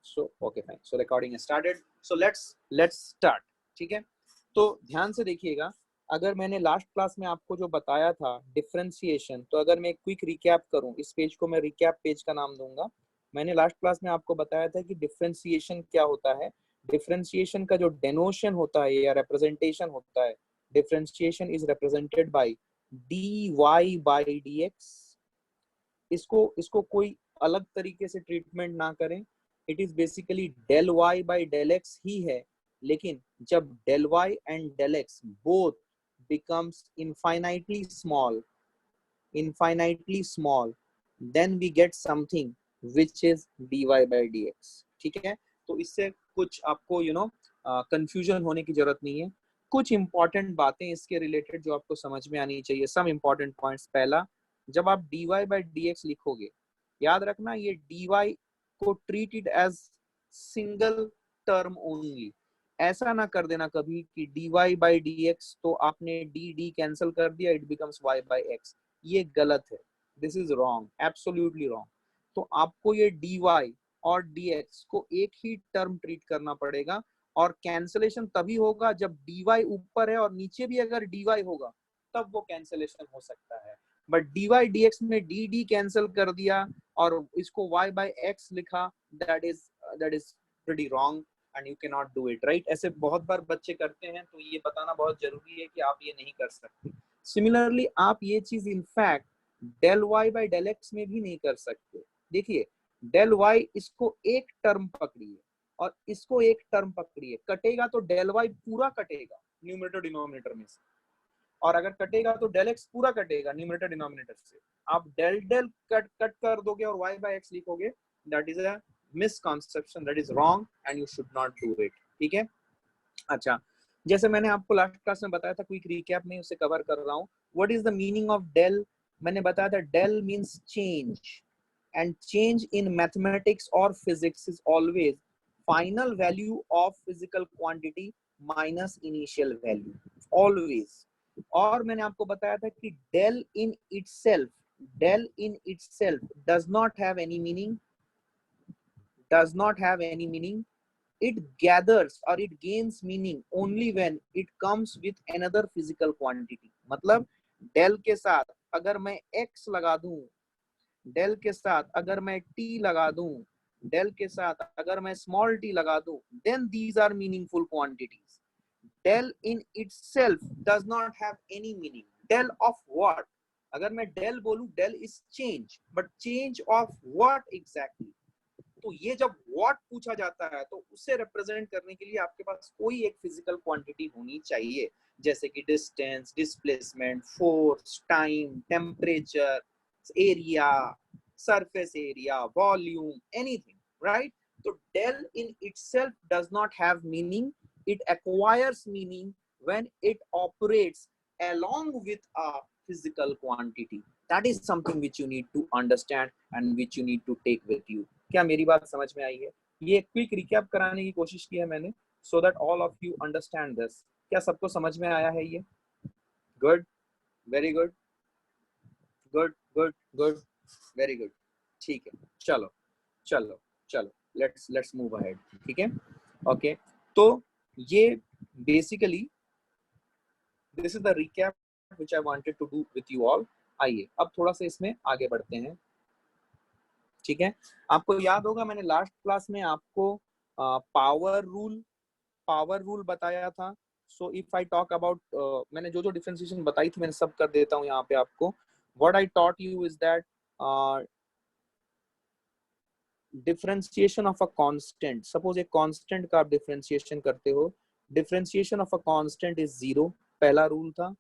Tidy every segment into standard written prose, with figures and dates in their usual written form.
So okay fine, so recording started, so let's start. ठीक है, तो ध्यान से देखिएगा, अगर मैंने लास्ट क्लास में आपको जो बताया था डिफरेंशिएशन, तो अगर मैं क्विक रिकैप करूं, इस पेज को मैं रिकैप पेज का नाम दूंगा। मैंने लास्ट क्लास में आपको बताया था कि डिफरेंशिएशन क्या होता है। डिफरेंशिएशन का जो डेनोशन होता है या रिप्रेजेंटेशन होता है, differentiation is represented by dy by dx। इसको इसको कोई अलग तरीके से ट्रीटमेंट ना करें, it is basically del y by del X ही है, लेकिन जब del y and del X both becomes infinitely small, then we get something which is dy by dx। ठीक है, तो इससे कुछ आपको कंफ्यूजन होने की जरूरत नहीं है। कुछ इंपॉर्टेंट बातें इसके रिलेटेड जो आपको समझ में आनी चाहिए, सम इंपॉर्टेंट पॉइंट्स। पहला, जब आप dy by dx लिखोगे, याद रखना ये dy को treat it as single term only. ऐसा ना कर देना कभी कि dy by dx तो आपने डी कैंसिल कर दिया, it becomes y by x। ये गलत है, this is wrong, absolutely wrong. तो आपको ये dy और dx को एक ही टर्म ट्रीट करना पड़ेगा, और कैंसलेशन तभी होगा जब dy ऊपर है और नीचे भी अगर dy होगा तब वो कैंसलेशन हो सकता है। बट dy dx में डी कैंसिल कर दिया और इसको y by x लिखा, that is pretty wrong and you can not do it, right. ऐसे बहुत बार बच्चे करते हैं, तो ये बताना बहुत जरूरी है कि आप ये नहीं कर सकते। सिमिलरली आप ये चीज in fact del y by del x में भी नहीं कर सकते। देखिए, डेल y इसको एक टर्म पकड़िए और इसको एक टर्म पकड़िए, कटेगा तो डेल y पूरा कटेगा न्यूमरेटर डिनोमिनेटर में से, और अगर कटेगा तो डेल x पूरा कटेगा न्यूमरेटर डिनोमिनेटर से। आप डेल डेल कट कर दोगे और y बाय x लिखोगे, that is a misconception, that is wrong and you should not do it. ठीक है, अच्छा, जैसे मैंने आपको लास्ट क्लास में बताया था, क्विक रिकैप में उसे कवर कर रहा हूँ। What is the meaning of del? मैंने बताया था del means change, and change in mathematics और physics is always final value of physical quantity minus initial value, always. और मैंने आपको बताया था कि del in itself does not have any meaning, it gathers or it gains meaning only when it comes with another physical quantity। मतलब del के साथ अगर मैं x लगा दूं, डेल के साथ अगर मैं t लगा दूं, डेल के साथ अगर मैं स्मॉल t लगा दूं, then these are meaningful quantities। del in itself does not have any meaning। del of what? अगर मैं del बोलूं, del is change, but change of what exactly? तो ये जब व्हाट पूछा जाता है तो उसे रिप्रेजेंट करने के लिए आपके पास कोई एक फिजिकल क्वांटिटी होनी चाहिए, जैसे कि distance, displacement, force, time, temperature, area, surface area, volume, anything, right. तो del in itself does not have meaning, it acquires meaning when it operates along with a physical quantity। that is something which you need to understand and which you need to take with you। क्या मेरी बात समझ में आई है? ये quick recap कराने की कोशिश की है मैंने, so that all of you understand this। क्या सबको समझ में आया है ये? Good, very good, good good good, very good. ठीक है, चलो चलो चलो, लेट्स मूव अहेड। ठीक है, ओके। तो ये basically this is the recap which I wanted to do with you all. आइए अब थोड़ा सा इसमें आगे बढ़ते हैं। ठीक है, आपको याद होगा मैंने लास्ट क्लास में आपको पावर रूल बताया था। So if I talk about, मैंने जो डिफरेंशिएशन बताई थी मैंने सब कर देता हूँ यहाँ पे आपको। What I taught you is that differentiation of a constant, suppose एक कांस्टेंट का आप डिफरेंशिएशन करते हो, differentiation of a constant is zero, पहला रूल था।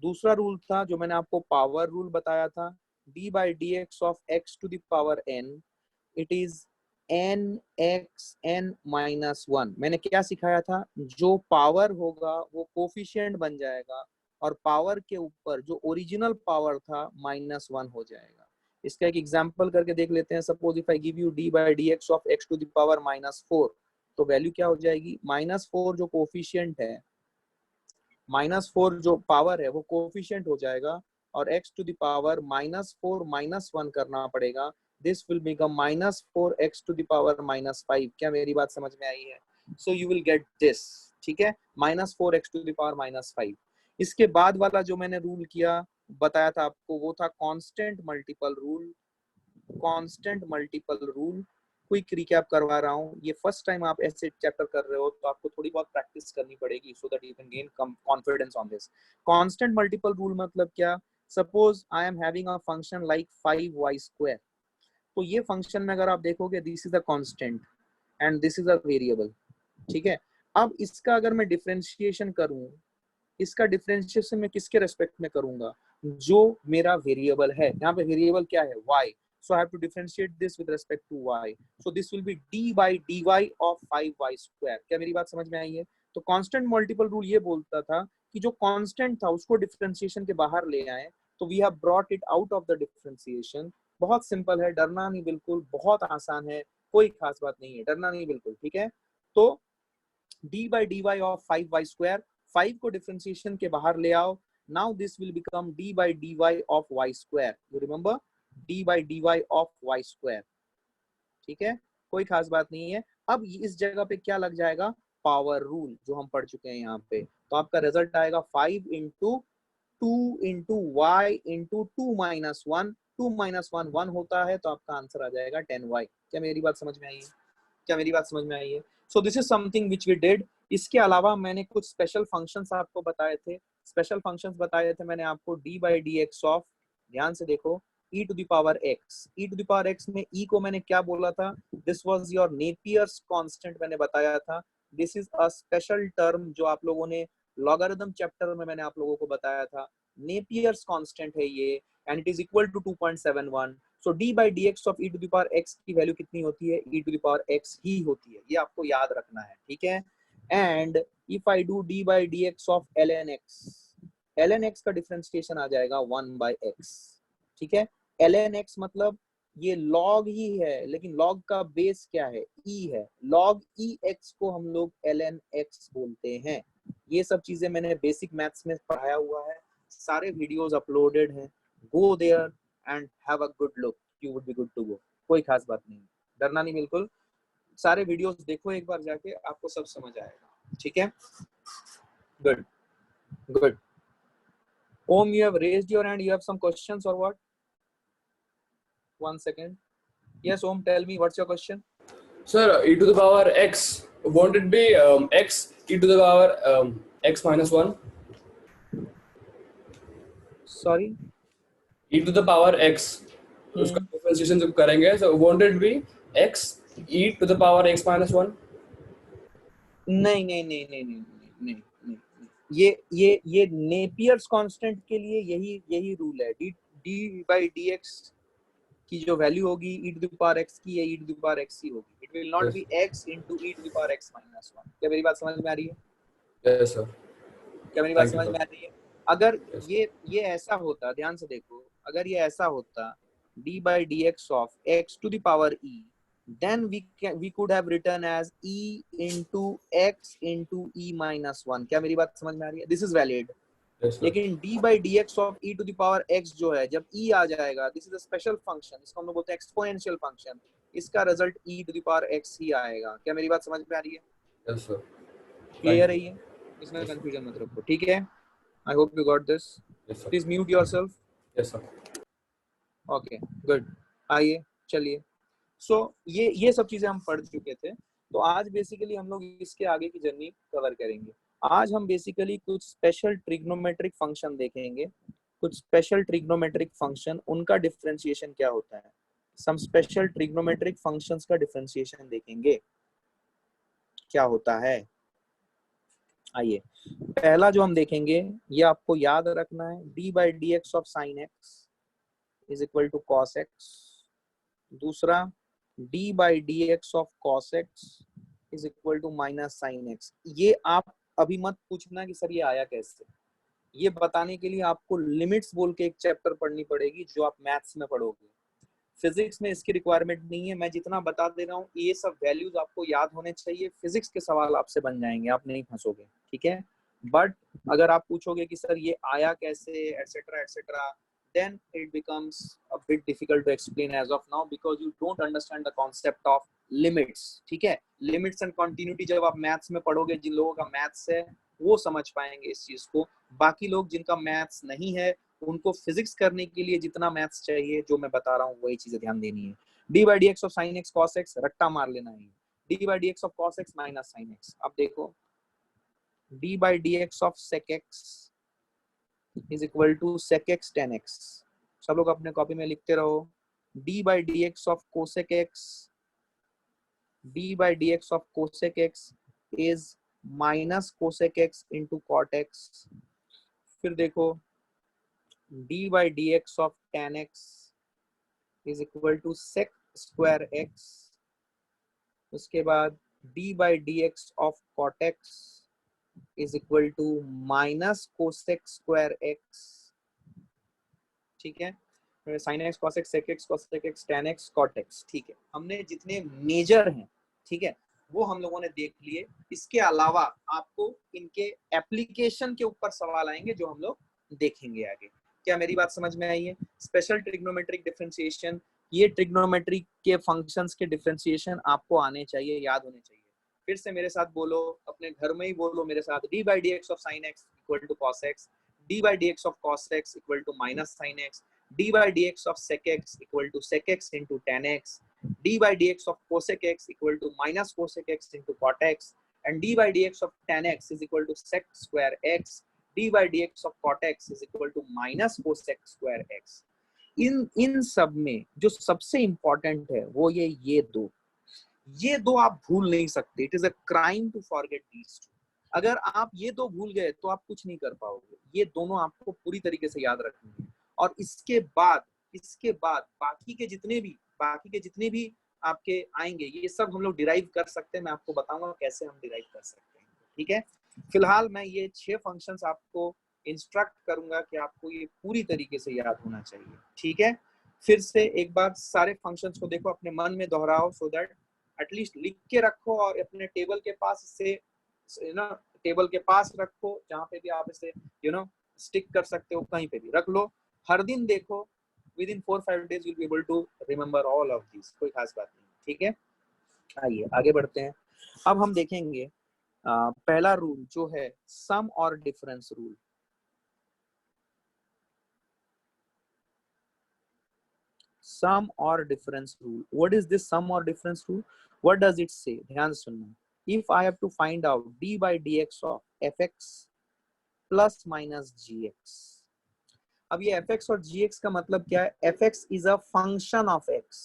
दूसरा रूल था जो मैंने आपको पावर रूल बताया था, d by dx of x to the power n, it is n x n minus 1। मैंने क्या सिखाया था? जो पावर होगा वो कोफिशिएंट बन जाएगा और पावर के ऊपर जो ओरिजिनल पावर था -1 हो जाएगा। इसका एक एग्जांपल करके देख लेते हैं। Suppose if I give you d by dx of x to the power -4, तो वैल्यू क्या हो जाएगी? -4 जो कोफिशिएंट है, -4 जो पावर है वो कोफिशिएंट हो जाएगा, और x to the power -4 -1 करना पड़ेगा, this will become minus 4x to the power minus 5. क्या मेरी बात समझ में आई है? So you will get this, ठीक है, minus 4x to the power minus 5. इसके बाद वाला जो मैंने रूल किया बताया था आपको, वो था constant multiple rule. Constant multiple rule quick recap करवा रहा हूँ. ये फर्स्ट टाइम आप ऐसे चैप्टर कर रहे हो तो आपको थोड़ी बहुत प्रैक्टिस करनी पड़ेगी so that you can gain confidence on this. Constant multiple rule मतलब क्या? Suppose I am having a function like 5y square. तो ये फंक्शन में अगर आप देखोगे this is a constant and this is a variable, ठीक है. अब इसका अगर मैं डिफरेंशिएशन करूं, इसका डिफरेंशिएशन मैं किसके रेस्पेक्ट में करूंगा? जो मेरा वेरिएबल है. यहाँ पे वेरिएबल क्या है? y. So I have to differentiate this with respect to y. So this will be d by dy of 5y square. क्या मेरी बात समझ में आई है? तो कांस्टेंट मल्टीपल रूल ये बोलता था कि जो कांस्टेंट था उसको डिफरेंशिएशन के बाहर ले आए. तो we have brought it out of the differentiation. बहुत सिंपल है, डरना नहीं बिल्कुल, बहुत आसान है, कोई खास बात नहीं है, डरना नहीं बिल्कुल, ठीक है. तो d by dy of 5y square, 5 को डिफरेंशिएशन के बाहर ले आओ. Now this will become d by dy of y square. You remember? d by dy of y square. ठीक है, कोई खास बात नहीं है. अब इस जगह पे क्या लग जाएगा? पावर रूल, जो हम पढ़ चुके हैं यहाँ पे. तो आपका रिजल्ट आएगा 5 into 2 into y into 2 minus 1. 2 minus 1 1 होता है, तो आपका आंसर आ जाएगा 10y. क्या मेरी बात समझ में आई है? क्या मेरी बात समझ में आई है? So this is something which we did. इसके अलावा मैंने कुछ स्पेशल फंक्शंस आपको बताए थे. स्पेशल फंक्शंस बताए थे मैंने आपको d by dx ऑफ, ध्यान से देखो, e to the power x. e to the power x में e को मैंने क्या बोला था? This was your Napier's constant मैंने बताया था. This is a special term जो आप लोगों ने लॉगरिथम चैप्टर में मैंने आप लोगों को बताया था. नेपियर्स कांस्टेंट है ये, and it is equal to 2.71. So d by dx of e to the power x की वैल्यू कितनी होती है? e to the power x ही होती है. ये आपको याद रखना है, ठीक है. And if I do d by dx of ln x का डिफरेंशिएशन आ जाएगा 1 by x, ठीक है. ln x मतलब ये log ही है, लेकिन log का बेस क्या है? e है. log e x को हम लोग ln x बोलते हैं. ये सब चीजें मैंने बेसिक मैथ्स में पढ़ाया हुआ है, सारे वीडियोस अपलोडेड हैं. Go there and have a good look, you would be good to go. कोई खास बात नहीं, डरना नहीं बिल्कुल. सारे वीडियोस देखो एक बार जाके, आपको सब समझ आएगा, ठीक है. Good good. Om, you have raised your hand. You have some questions or what? 1 second. Yes, Om, tell me what's your question. Sir, e to the power x, won't it be x e to the power x minus 1? Sorry? E to the power x. उसका differentiation जब करेंगे, so won't it be x e to the power x minus 1? नहीं नहीं नहीं नहीं नहीं नहीं नहीं. ये नेपियर्स कांस्टेंट के लिए यही रूल है. d by dx की जो वैल्यू होगी e to the power x की, ये e to the power x ही होगी. It will not B x into e to the power x minus 1. क्या मेरी बात समझ में आ रही है? Yes sir. क्या मेरी बात समझ में आ रही है? अगर ये ऐसा होता, ध्यान से देखो, अगर ये ऐसा होता d by dx of x to the power e, then we could have written as e into x into e minus 1. क्या मेरी बात समझ में आ रही है? This is valid. Yes sir. लेकिन d by dx of e to the power x जो है, जब e आ जाएगा, this is a special function, इसको हम लोग बोलते हैं एक्सपोनेंशियल फंक्शन. इसका result e to the power x ही आएगा. क्या मेरी बात समझ में आ रही है? Yes sir. क्लियर है ये? इसमें कंफ्यूजन मत रखो, ठीक है. I hope you got this. Yes sir. Please mute yourself. Yes sir. Okay, good. आइए चलिए. So ये सब चीजें हम पढ़ चुके थे. तो आज बेसिकली हम लोग इसके आगे की जर्नी कवर करेंगे. आज हम बेसिकली कुछ स्पेशल ट्रिग्नोमेट्रिक फंक्शन देखेंगे. कुछ स्पेशल ट्रिग्नोमेट्रिक फंक्शन, उनका डिफरेंशिएशन क्या होता है. सम स्पेशल ट्रिग्नोमेट्रिक फंक्शंस का डिफरेंशिएशन देखेंगे क्या होता है. आइए, पहला जो हम देखेंगे, ये आपको याद रखना है, d by dx of sin x is equal to cos x. दूसरा, d by dx of cos x is equal to minus sin x. ये आप अभी मत पूछना कि सर ये आया कैसे. ये बताने के लिए आपको लिमिट्स बोल के एक चैप्टर पढ़नी पड़ेगी, जो आप मैथ्स में पढ़ोगे. फिजिक्स में इसकी रिक्वायरमेंट नहीं है. मैं जितना बता दे रहा हूँ, ये सब वैल्यूज आपको याद होने चाहिए. फिजिक्स के सवाल आपसे बन जाएंगे, आप नहीं फंसोगे, ठीक है. बट अगर आप पूछोगे कि सर ये आया कैसे, etcetera etcetera, then it becomes a bit difficult to explain as of now because you don't understand the concept of limits. ठीक है, लिमिट्स एंड कंटिन्यूटी जब आप मैथ्स में पढ़ोगे, जिन लोगों का मैथ्स है वो समझ पाएंगे इस चीज को। बाकी लोग जिनका मैथ्स नहीं है उनको फिजिक्स करने के लिए जितना मैथ्स चाहिए जो मैं बता रहा हूँ वही चीजें ध्यान देनी है। D by D x of sine x cos x रट्टा मार लेना है। D by D x of cos x minus sine x. अब देखो d by D x of sec x is equal to sec x tan x. सब लोग अपने copy में लिखते रहो। D by D x of cosec x, d by D x of cosec x is minus cosec x into cot x. फिर देखो d by D x of tan x is equal to sec square x. उसके बाद d by D x of cot x is equal to minus cosec square x. ठीक है, sine x cos x sec x cosec x tan x cot x. ठीक है, हमने जितने major हैं, ठीक है, वो हम लोगों ने देख लिए। इसके अलावा आपको इनके एप्लीकेशन के ऊपर सवाल आएंगे जो हम लोग देखेंगे आगे। क्या मेरी बात समझ में आई है? स्पेशल ट्रिग्नोमेट्रिक डिफरेंशिएशन, ये ट्रिग्नोमेट्री के फंक्शंस के डिफरेंशिएशन आपको आने चाहिए, याद होने चाहिए। फिर से मेरे साथ बोलो, अपने घर में ही बोलो मेरे साथ। D by D x of sine x equal to cos x, d by D x of cos x equal to minus sine x, d by D x of sec x equal to sec x into tan x, d by dx of cosec x equal to minus cosec x into cot x, and d by dx of tan x is equal to sec square x, d by dx of cot x is equal to minus cosec square x। इन सब में जो सबसे important है वो ये दो आप भूल नहीं सकते। It is a crime to forget these two. अगर आप ये दो भूल गए तो आप कुछ नहीं कर पाओगे। ये दोनों आपको पूरी तरीके से याद रखनी है। और इसके बाद बाकी के जितने भी आपके आएंगे ये सब हम लोग डिराइव कर सकते हैं। मैं आपको बताऊंगा कैसे हम डिराइव कर सकते हैं। ठीक है, फिलहाल मैं ये 6 फंक्शंस आपको इंस्ट्रक्ट करूंगा कि आपको ये पूरी तरीके से याद होना चाहिए। ठीक है, फिर से एक बार सारे फंक्शंस को देखो, अपने मन में दोहराओ, सो दैट एटलीस्ट लिख के रखो और अपने टेबल के पास इसे टेबल के पास रखो, जहाँ पे भी आप इसे स्टिक कर सकते हो, कहीं पे भी रख लो। हर दिन देखो, within 4-5 days you'll be able to remember all of these। कोई खास बात नहीं। ठीक है, आइए आगे बढ़ते हैं। अब हम देखेंगे पहला रूल जो है सम और डिफरेंस रूल। सम और difference rule, what is this sum और difference rule? What does it say? ध्यान सुनना। If I have to find out d by D x of F X plus minus G X. अब ये fx और gx का मतलब क्या है? fx is a function of x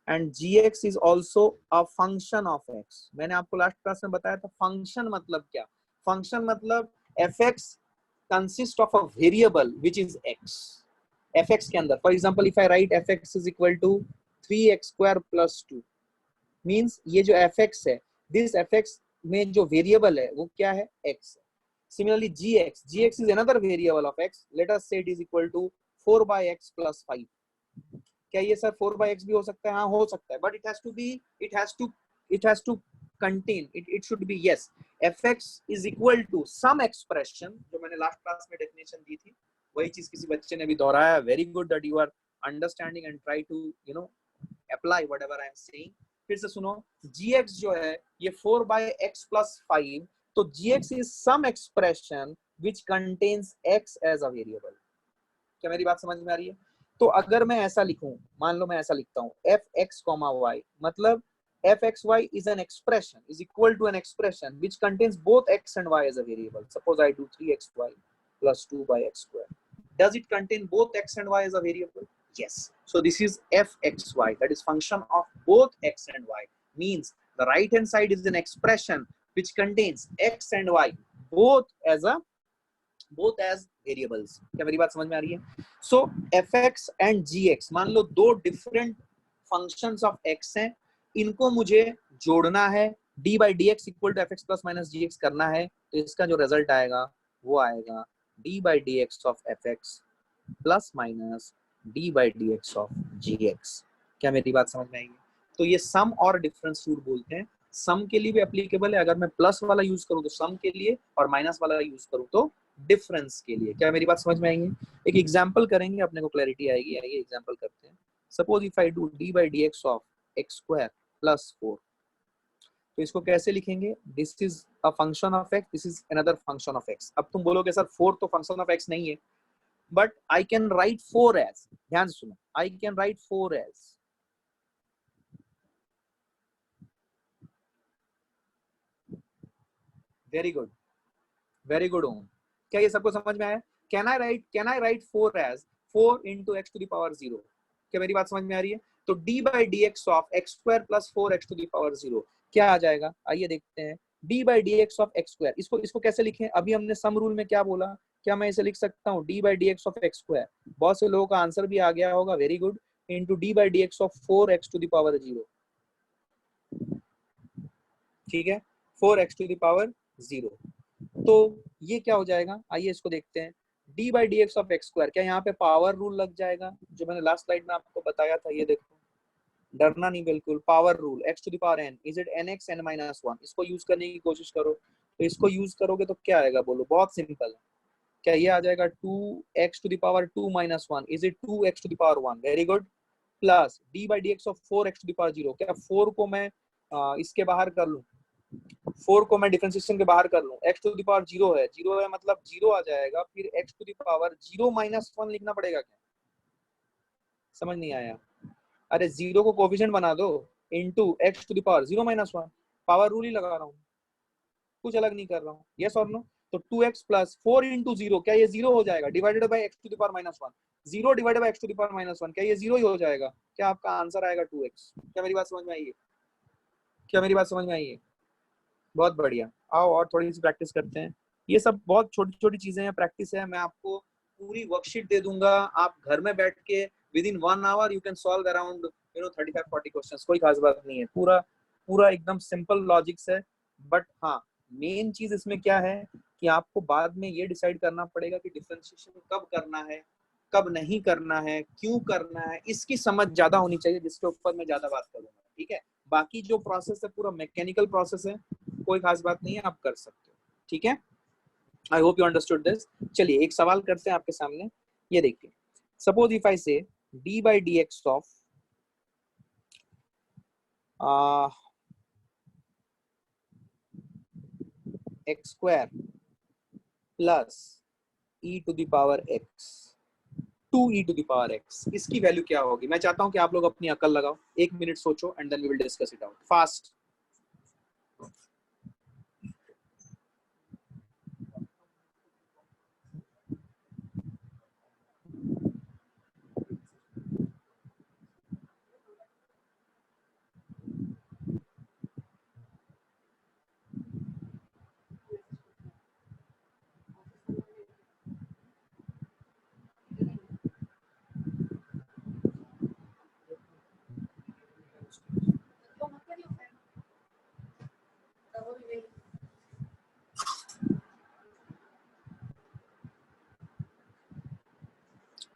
and gx is also a function of x। मैंने आपको last class में बताया था फंक्शन मतलब क्या। फंक्शन मतलब fx consist of a variable which is x। fx के अंदर, for example if I right fx is equal to 3x square plus 2 means ये जो fx है, दिस fx में जो वेरिएबल है वो क्या है? x है। Similarly, gx is another variable of x. Let us say it is equal to 4 by x plus 5। क्या ये सर 4 by x भी हो सकता है? हाँ हो सकता है, but it has to contain it should be yes fx is equal to some expression, जो मैंने लास्ट क्लास में डेफिनेशन दी थी वही चीज किसी बच्चे ने भी दोहराया। Very good that you are understanding and try to apply whatever I am saying। फिर से सुनो, gx जो है ये 4 by x plus 5, तो gx is some expression which contains x as a variable। क्या मेरी बात समझ में आ रही है? तो अगर मैं ऐसा लिखूं, मान लो मैं ऐसा लिखता हूं fx, y मतलब fxy is an expression is equal to an expression which contains both x and y as a variable। Suppose I do 3xy plus 2 by x square। Does it contain both x and y as a variable? Yes। So this is fxy, that is function of both x and y, means the right hand side is an expression which contains x and y both as variables। क्या मेरी बात समझ में आ रही है? So fx and gx, मान लो दो different functions of x हैं, इनको मुझे जोड़ना है, d by dx equal to fx plus minus gx करना है, तो इसका जो रिजल्ट आएगा वो आएगा d by dx of fx plus minus d by dx of gx। क्या मेरी बात समझ में आएगी? तो ये सम और डिफरेंस रूल बोलते हैं। सम के लिए भी एप्लीकेबल है, अगर मैं प्लस वाला यूज करूं तो सम के लिए और माइनस वाला यूज करूं तो डिफरेंस के लिए। क्या मेरी बात समझ में आएंगी? एक एग्जांपल करेंगे, अपने को क्लैरिटी आएगी। आइए एग्जांपल करते हैं। Suppose if I do D by D x of x square plus 4, तो इसको कैसे लिखेंगे? This is a function of x, this is another function of x. अब तुम बोलोगे सर 4 तो फंक्शन ऑफ एक्स नहीं है, but I can write 4 as, ध्यान से सुनो, I can write 4 as very good, very good Om. क्या ये सबको समझ में आया? Can I write 4 as 4 into x to the power 0? क्या मेरी बात समझ में आ रही है? तो d by dx of x square plus 4x to the power 0 क्या आ जाएगा? आइए देखते हैं। d by dx of x square, इसको कैसे लिखें? अभी हमने सम रूल में क्या बोला? क्या मैं इसे लिख सकता हूँ d by dx of x square? बहुत से लोगों का आंसर भी आ गया होगा, very good, into d by dx of 4x to the power 0। ठीक है, 4x to the power 0। तो ये क्या हो जाएगा? आइए इसको देखते हैं। d by dx of x square, क्या यहाँ पे पावर रूल लग जाएगा जो मैंने लास्ट स्लाइड में आपको बताया था? ये देखो, डरना नहीं बिल्कुल, power rule, x to the power n, is it nx n minus 1, इसको यूज करने की कोशिश करो। तो इसको यूज करोगे तो क्या आएगा बोलो? बहुत सिंपल है। क्या ये आ जाएगा 2x to the power 2 minus 1, is it 2x to the power 1? Very good. Plus d by dx of 4x to the power 0, क्या 4 को मैं इसके बाहर कर लूं? 4 को मैं डिफरेंशिएशन के बाहर कर लूं, x टू द पावर 0 है, 0 है मतलब 0 आ जाएगा, फिर x to the power 0 minus 1 लिखना पड़ेगा क्या? समझ नहीं आया? अरे 0 को कोफिशिएंट बना दो, into x to the power 0 minus 1, power rule ही लगा रहा हूँ, कुछ अलग नहीं कर रहा हूँ। यस और नो? तो 2x प्लस 4 इंटू 0, क्या ये 0 हो जाएगा? Divided by x to the power minus 1, 0 divided by x to the power minus 1, क्या ये 0 ही हो जाएगा? क्या आपका आंसर आएगा 2x? क्या मेरी बात समझ में आई है? क्या मेरी बात समझ में आई है? बहुत बढ़िया। आओ और थोड़ी सी प्रैक्टिस करते हैं। ये सब बहुत छोटी छोटी चीजें हैं, प्रैक्टिस है। मैं आपको पूरी वर्कशीट दे दूंगा, आप घर में बैठ के within 1 hour you can solve around 35-40 questions. कोई खास बात नहीं है, पूरा पूरा एकदम सिंपल लॉजिक्स है। बट हाँ, मेन चीज इसमें क्या है कि आपको बाद में ये डिसाइड करना पड़ेगा कि डिफरेंशिएशन कब करना है, कब नहीं करना है, क्यों करना है, इसकी समझ ज्यादा होनी चाहिए, जिसके ऊपर मैं ज्यादा बात करूंगा। ठीक है, बाकी जो प्रोसेस है पूरा मैकेनिकल प्रोसेस है, कोई खास बात नहीं है, आप कर सकते हो। ठीक है, आई होप यू अंडरस्टूड दिस। चलिए एक सवाल करते हैं आपके सामने, ये देखिए। सपोज इफ आई से d by dx of x square plus e to the power x 2e to the power x, इसकी वैल्यू क्या होगी? मैं चाहता हूं कि आप लोग अपनी अकल लगाओ, 1 मिनट सोचो and then we will discuss it out fast.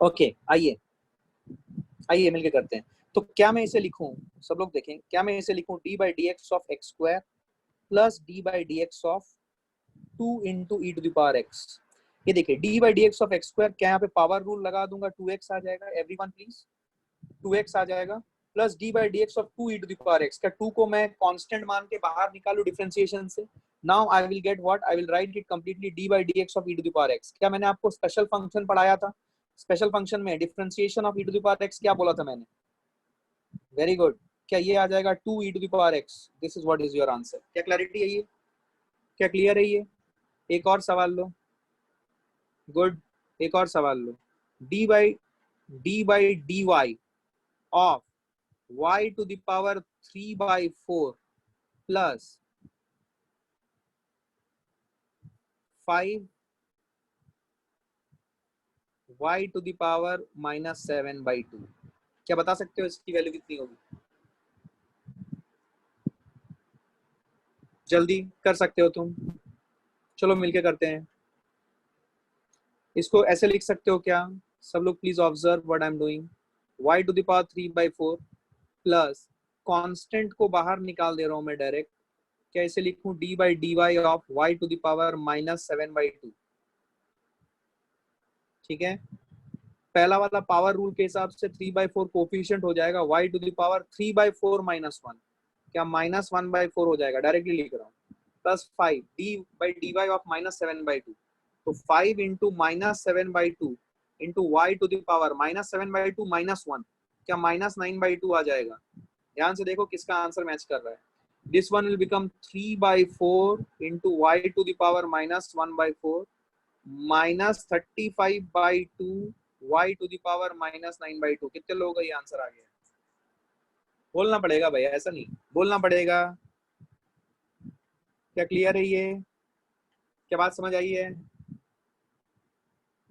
Okay, आइए आइए मिलके करते हैं। तो क्या मैं इसे लिखूं? सब लोग देखें, क्या मैं इसे लिखूं d by dx of x square plus d by dx of 2 into e to the power x? ये देखिए d by dx of x square, क्या यहाँ पे पावर रूल लगा दूंगा, 2x आ जाएगा, एवरीवन प्लीज 2x आ जाएगा, plus d by dx of 2 e to the power x, क्या 2 को मैं कांस्टेंट मान के बाहर निकालू डिफरेंशिएशन से? Now I will get what, I will write it completely d by dx of e to the power x। क्या मैंने आपको स्पेशल फंक्शन पढ़ाया था? स्पेशल फंक्शन में differentiation of e to the power x क्या बोला था मैंने? Very good. क्या ये आ जाएगा 2 e to the power x? This is what is your answer. क्या क्लैरिटी है ये? क्या क्लियर है ये? एक और सवाल लो। गुड, एक और सवाल लो। d by dy of y to the power 3/4 plus 5 y to the power minus 7/2, क्या बता सकते हो इसकी वैल्यू कितनी होगी? जल्दी कर सकते हो तुम, चलो मिलके करते हैं। इसको ऐसे लिख सकते हो क्या सब लोग? Please observe what I am doing. y to the power 3/4 plus constant को बाहर निकाल दे रहा हूं मैं डायरेक्ट, क्या इसे लिखूं d by dy of y to the power minus 7/2? ठीक है, पहला वाला पावर रूल के हिसाब से 3/4 कोफिशिएंट हो जाएगा y to the power 3/4 minus 1, क्या माइनस 1/4 हो जाएगा, डायरेक्टली लिख रहा हूँ, प्लस 5 d/dy ऑफ -7/2, तो 5 into -7/2 into y to the power -7/2 minus 1, क्या -9/2 आ जाएगा। ध्यान से देखो किसका आंसर मैच कर रहा है। This one will become 3/4 into y to the power -1/4 minus 35/2 y to the power -9/2। कितने लोगों का ये आंसर आ गया? बोलना पड़ेगा भैया, ऐसा नहीं, बोलना पड़ेगा। क्या क्लियर है ये? क्या बात समझ आई है?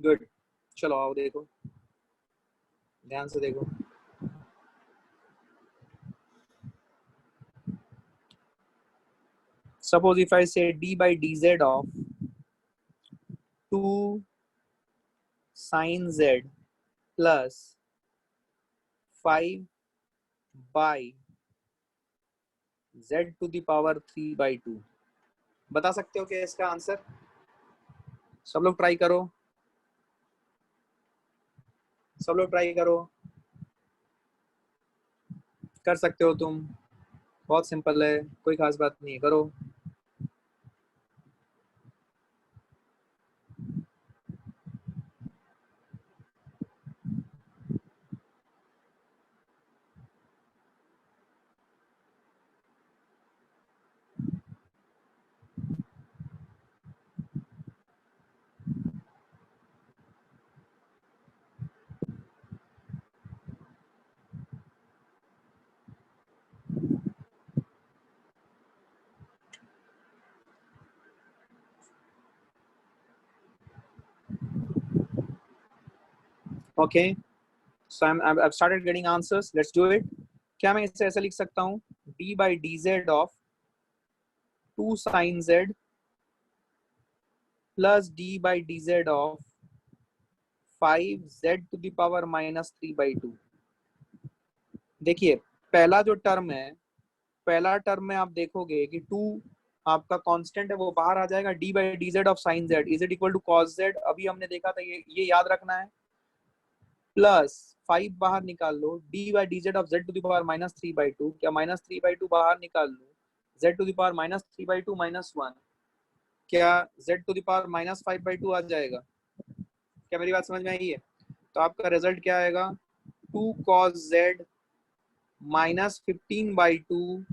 गुड, चलो आओ देखो, ध्यान से देखो। Suppose if I say d by dz of 2 sin z plus 5 by z to the power 3/2, बता सकते हो क्या इसका आंसर? सब लोग ट्राई करो, सब लोग ट्राई करो, कर सकते हो तुम, बहुत सिंपल है, कोई खास बात नहीं है, करो। Okay, so I've started getting answers, let's do it। क्या मैं इसे ऐसा लिख सकता हूँ, d by dz of 2 sin z plus d by dz of 5z to the power -3/2। देखिए पहला जो टर्म है, पहला टर्म में आप देखोगे कि 2 आपका कांस्टेंट है, वो बाहर आ जाएगा, d by dz of sin z is it equal to cos z, अभी हमने देखा था, ये याद रखना है, प्लस 5 बाहर निकाल लो, d by dz of z to the power -3/2, क्या -3/2 बाहर निकाल लो, z to the power -3/2 -1, क्या z to the power -5/2 आ जाएगा। क्या मेरी बात समझ में आई है? तो आपका रिजल्ट क्या आएगा, 2 cos z -15/2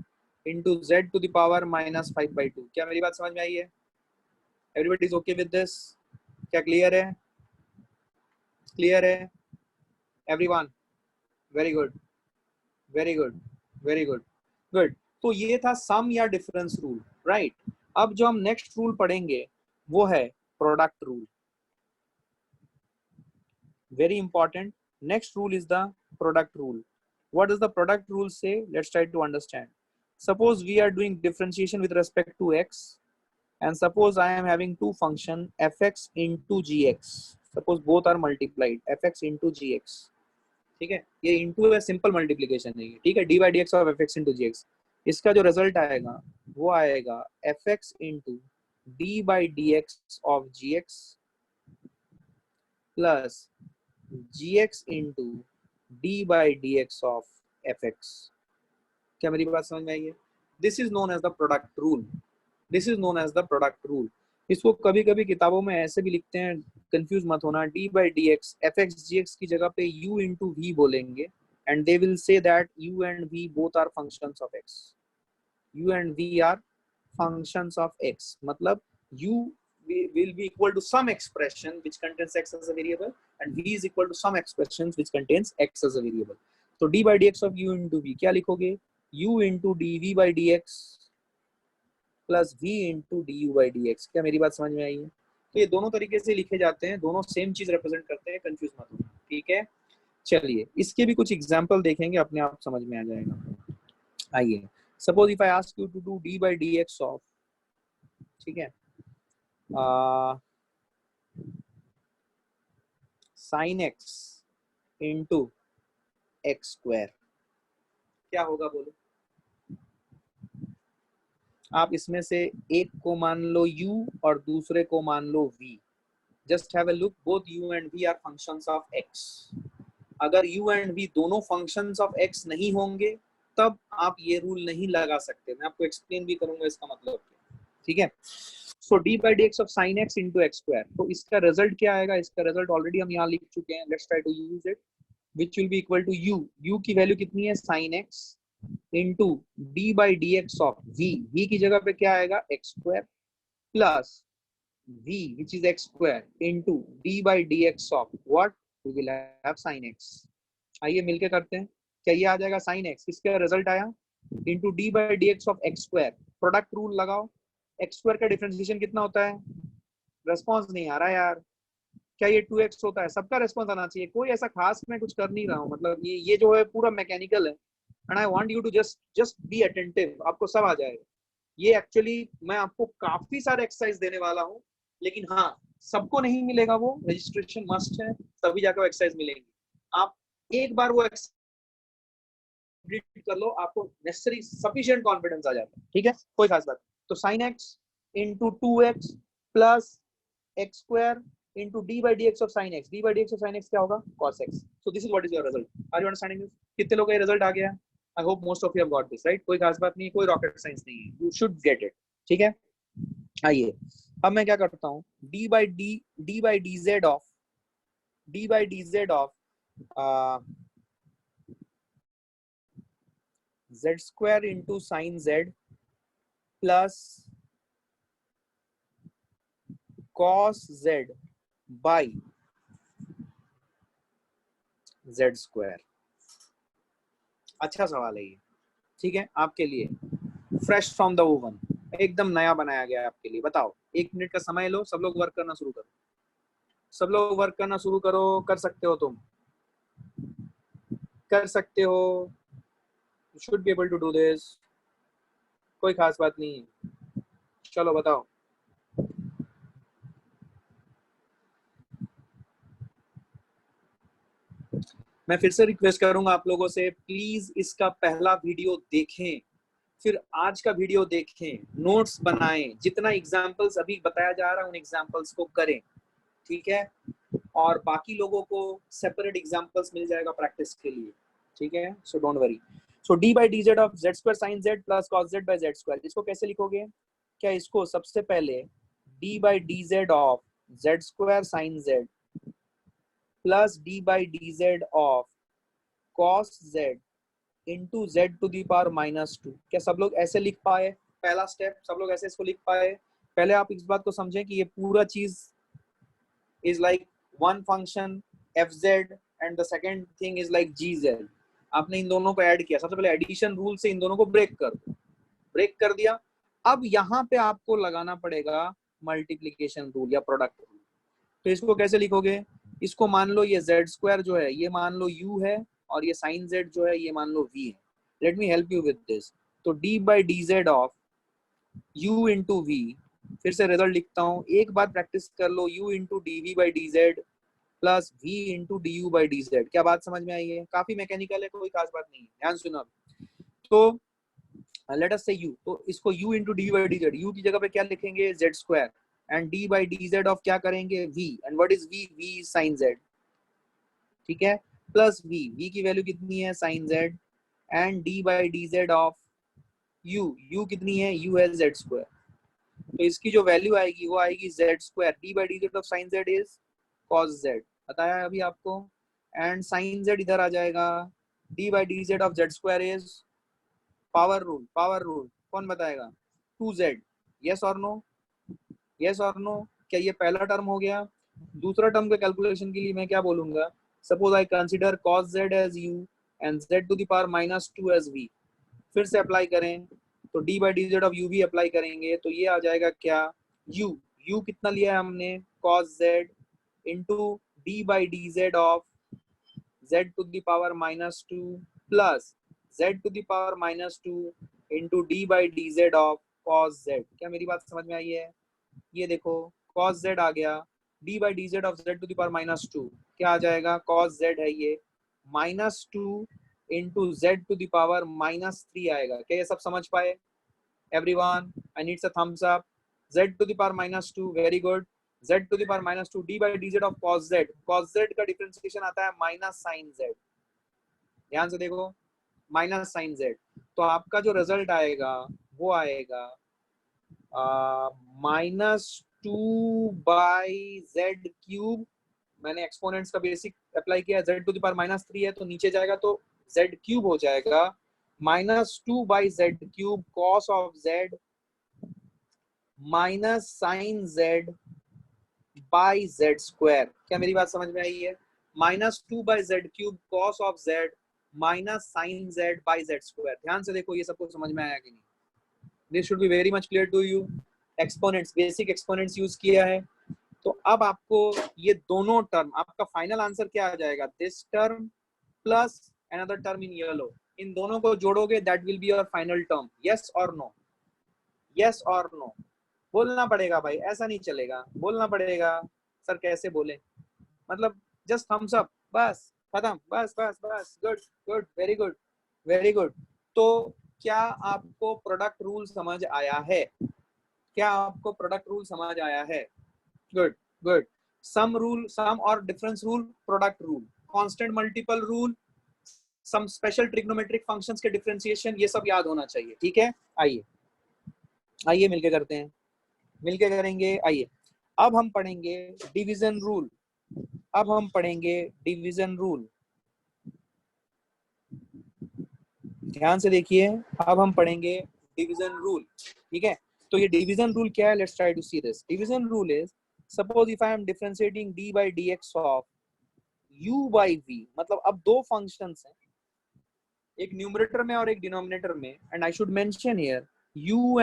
into z to the power -5/2। क्या मेरी बात समझ में आई है? Everybody is okay with this? क्या क्लियर है? क्लियर है everyone? Very good, very good, very good, good. तो ये था सम या डिफरेंस रूल, राइट। अब जो हम नेक्स्ट रूल पढ़ेंगे वो है product rule, very important। Next rule is the product rule। What does the product rule say? Let's try to understand। Suppose we are doing differentiation with respect to x, and suppose I am having two function fx into gx, suppose both are multiplied, fx into gx, ठीक है, ये into है, simple multiplication है ये, ठीक है, dy dx of fx into gx, इसका जो रिजल्ट आएगा वो आएगा fx into d by dx of gx plus gx into d by dx of fx। क्या मेरी बात समझ में आई है? This is known as the product rule, this is known as the product rule. इसको कभी कभी किताबों में ऐसे भी लिखते हैं, कंफ्यूज मत होना, d by dx fx gx की जगह पे u into v बोलेंगे, and they will say that u and v both are functions of x, u and v are functions of x, मतलब u will be equal to some expression which contains x as a variable, and v is equal to some expressions which contains x as a variable। तो d by dx of u into v क्या लिखोगे, u into dv by dx plus v into du by dx। क्या मेरी बात समझ में आई है? तो ये दोनों तरीके से लिखे जाते हैं, दोनों सेम चीज रिप्रेजेंट करते हैं, कंफ्यूज मत होना, ठीक है। चलिए इसके भी कुछ एग्जांपल देखेंगे, अपने आप समझ में आ जाएगा। आइए, suppose if I ask you to do d by dx of, ठीक है, sin x into x square, क्या होगा बोलो? आप इसमें से एक को मान लो u और दूसरे को मान लो v, just have a look, both u and v are functions of x। अगर u and v दोनों फंक्शंस ऑफ x नहीं होंगे तब आप ये रूल नहीं लगा सकते। मैं आपको एक्सप्लेन भी करूंगा इसका मतलब क्या, ठीक है। सो d by dx of sin x into x square, तो इसका रिजल्ट क्या आएगा, इसका रिजल्ट ऑलरेडी हम यहाँ लिख चुके हैं, let's try to use it, which will be equal to u की वैल्यू कितनी है sin x into d by dx of v की जगह पे क्या आएगा x square plus v which is x square into d by dx of what, we will have sin x। आइए मिलके करते हैं, क्या ये आ जाएगा sin x, इसका रिजल्ट आया into d by dx of x square, product rule लगाओ, x square का डिफरेंशिएशन कितना होता है, रेस्पॉन्स नहीं आ रहा यार, क्या ये 2x होता है, सबका रेस्पॉन्स आना चाहिए, कोई ऐसा खास मैं कुछ कर नहीं रहा हूँ, मतलब ये जो है पूरा मैकेनिकल है, and I want you to just be attentive, आपको सब आ जाएगा। ये एक्चुअली मैं आपको काफी सारे एक्सरसाइज देने वाला हूँ, लेकिन हाँ सबको नहीं मिलेगा, वो रजिस्ट्रेशन मस्ट है, तभी जाकर वो एक्सरसाइज मिलेंगी। आप एक बार वो एक्सरसाइज कर लो, आपको नेसेसरी सफिशिएंट कॉन्फिडेंस आ जाता है, ठीक है, कोई खास बात। तो sin x into 2x plus x square into d by dx of sin x, d by dx of sin x क्या होगा, cos x। so this is what is your result, are you understanding this? कितने लोगों का ये result आ गया, I hope most of you have got this right, कोई खास बात नहीं, कोई रॉकेट साइंस नहीं है, you should get it, ठीक है। आइए अब मैं क्या करता हूँ, d by dz of z square into sin z plus cos z by z square। अच्छा सवाल है ये, ठीक है, आपके लिए फ्रेश फ्रॉम द ओवन, एकदम नया बनाया गया है आपके लिए। बताओ, 1 मिनट का समय लो, सब लोग वर्क करना शुरू करो, सब लोग वर्क करना शुरू करो, कर सकते हो, तुम कर सकते हो, you should be able to do this, कोई खास बात नहीं है, चलो बताओ। मैं फिर से रिक्वेस्ट करूंगा आप लोगों से, प्लीज इसका पहला वीडियो देखें, फिर आज का वीडियो देखें, नोट्स बनाएं, जितना एग्जाम्पल्स अभी बताया जा रहा है उन एग्जाम्पल्स को करें, ठीक है, और बाकी लोगों को सेपरेट एग्जाम्पल्स मिल जाएगा प्रैक्टिस के लिए, ठीक है। So don't worry. So d by D Z of z square sine z plus cos z by z square, इसको कैसे लिखोगे, क्या इसको सबसे पहले d by D Z of z square sine z plus d by D Z of cos z into z to the power -2, क्या सब लोग ऐसे लिख पाए, पहला स्टेप सब लोग ऐसे इसको लिख पाए। पहले आप इस बात को समझें कि ये पूरा चीज is like one function fz and the second thing is like gz, आपने इन दोनों को ऐड किया, सबसे पहले एडिशन रूल से इन दोनों को ब्रेक कर दो, ब्रेक कर दिया, अब यहाँ पे आपको लगाना पड़ेगा मल्टीप्लीकेशन रूल या प्रोडक्ट रूल। तो इसको कैसे लिखोगे, इसको मान लो ये z स्क्वायर जो है ये मान लो u है, और ये sin z जो है ये मान लो v है। Let me help you with this. तो d by D Z of u into v, फिर से रिजल्ट लिखता हूँ, एक बार प्रैक्टिस कर लो, u into d v by D z प्लस v into d u by D z. क्या बात समझ में आई है, काफी मैकेनिकल है, कोई खास बात नहीं है, ध्यान सुनो। तो लेट अस से u, तो इसको u into d by D Z, u की जगह पे क्या लिखेंगे z square, and d by D Z of क्या करेंगे v, and what is v, v is sin z, ठीक है, प्लस v की वैल्यू कितनी है sin z, and d by D Z of u कितनी है, u है z स्क्वायर, तो इसकी जो वैल्यू आएगी वो आएगी z square, d by D Z of sin z is cos z, बताया अभी आपको, एंड sin z इधर आ जाएगा, d by D Z of z square is power rule कौन बताएगा, 2z, यस और नो, यस और नो, क्या ये पहला टर्म हो गया। दूसरा टर्म के कैलकुलेशन के लिए मैं क्या बोलूंगा, suppose I consider cos z as u and z to the power -2 as v, फिर से अप्लाई करें, तो d by D Z of u भी अप्लाई करेंगे, तो ये आ जाएगा क्या, u कितना लिया है हमने, cos z into d by D Z of z to the power -2 plus z to the power -2 into d by D Z of cos z। क्या मेरी बात समझ में आई है, ये देखो cos z आ गया, d by D Z of z to the power -2 क्या आ जाएगा, cos z है ये, -2 into z to the power -3 आएगा। क्या ये सब समझ पाए everyone, I needs a thumbs up, z to the power -2, very good, z to the power minus 2 d by dz of cos z, cos z का differentiation आता है minus sine z, ध्यान से देखो माइनस साइन z, तो आपका जो result आएगा वो आएगा -2/z³, मैंने एक्सपोनेंट्स का बेसिक अप्लाई किया, z टू द पावर -3 है तो नीचे जाएगा तो z³ हो जाएगा -2/z³ cos of z minus sine z by z²। क्या मेरी बात समझ में आई है? -2/z³ cos of z minus sine z by z²। ध्यान से देखो ये सबको समझ में आया कि नहीं? This should be very much clear to you. Exponents, basic exponents use किया है, तो अब आपको ये दोनों टर्म, आपका फाइनल आंसर क्या आ जाएगा? This term plus another term in yellow, इन दोनों को जोड़ोगे that will be your final term. Yes और नो? यस और नो? बोलना पड़ेगा भाई, ऐसा नहीं चलेगा, बोलना पड़ेगा। सर कैसे बोले? मतलब जस्ट थम्स अप, बस खत्म, बस बस बस। Good good, very good very good. तो क्या आपको प्रोडक्ट रूल समझ आया है? क्या आपको प्रोडक्ट रूल समझ आया है? Good good. Sum rule, sum और difference rule, product rule, constant multiple rule, some special trigonometric functions के डिफरेंशिएशन, ये सब याद होना चाहिए। ठीक है, आइए आइए मिलके करते हैं, मिलके करेंगे। आइए अब हम पढ़ेंगे डिवीजन रूल, अब हम पढ़ेंगे डिवीजन रूल। ध्यान से देखिए, अब हम पढ़ेंगे डिवीजन रूल। ठीक है, तो ये डिवीजन रूल क्या है? Let's try to see this. Division rule is, suppose if I am differentiating d by dx of u by v, मतलब अब दो फंक्शंस हैं, एक न्यूमरेटर में और एक डिनोमिनेटर में, and I should mention here u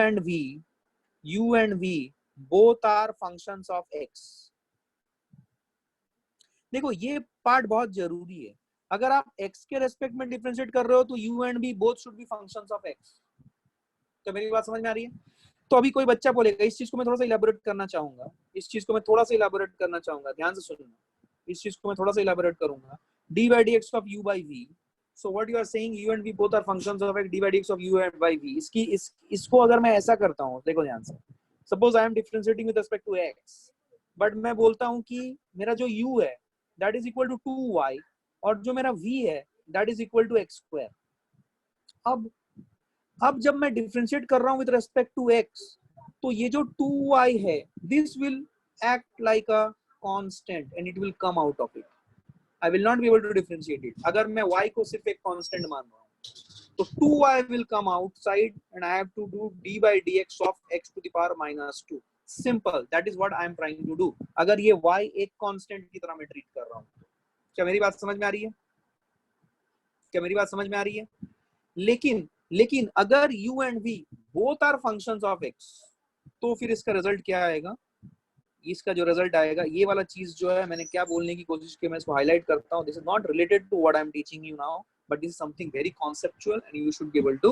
and v both are functions of x। देखो ये पार्ट बहुत जरूरी है, अगर आप x के रेस्पेक्ट में डिफरेंशिएट कर रहे हो तो u and v both should be functions of x। तो मेरी बात समझ में आ रही है? तो अभी कोई बच्चा बोलेगा, इस चीज को मैं थोड़ा सा इलैबोरेट करना चाहूंगा, इस चीज को मैं थोड़ा सा इलैबोरेट करना चाहूंगा, ध्यान से सुनना, इस चीज को मैं थोड़ा सा इलैबोरेट करूंगा। d by dx of u by v, so what you are saying, u and v both are functions of x, d by dx of u and by v। इसको अगर मैं ऐसा करता हूँ, देखो ध्यान से, suppose I am differentiating with respect to x, but मैं बोलता हूँ कि मेरा जो u है that is equal to 2y, और जो मेरा v है that is equal to x²। अब जब मैं डिफरेंशिएट कर रहा हूँ विद रेस्पेक्ट टू x, तो ये जो 2y है this will act like a constant and it will come out of it. I will not be able to differentiate it. अगर मैं y को सिर्फ एक कांस्टेंट मान रहा हूँ तो 2y will come outside and I have to do d by dx of x to the power -2। Simple, that is what I am trying to do. अगर ये y एक कांस्टेंट की तरह मैं ट्रीट कर रहा हूँ, क्या मेरी बात समझ में आ रही है? क्या मेरी बात समझ में आ रही है? लेकिन अगर u and v both are functions of x, तो फिर इसका रिजल्ट क्या आएगा? इसका जो रिजल्ट आएगा, ये वाला चीज जो है, मैंने क्या बोलने की कोशिश की, मैं इसको हाईलाइट करता हूँ। This is not related to what I am teaching you now, but this is something very conceptual and you should be able to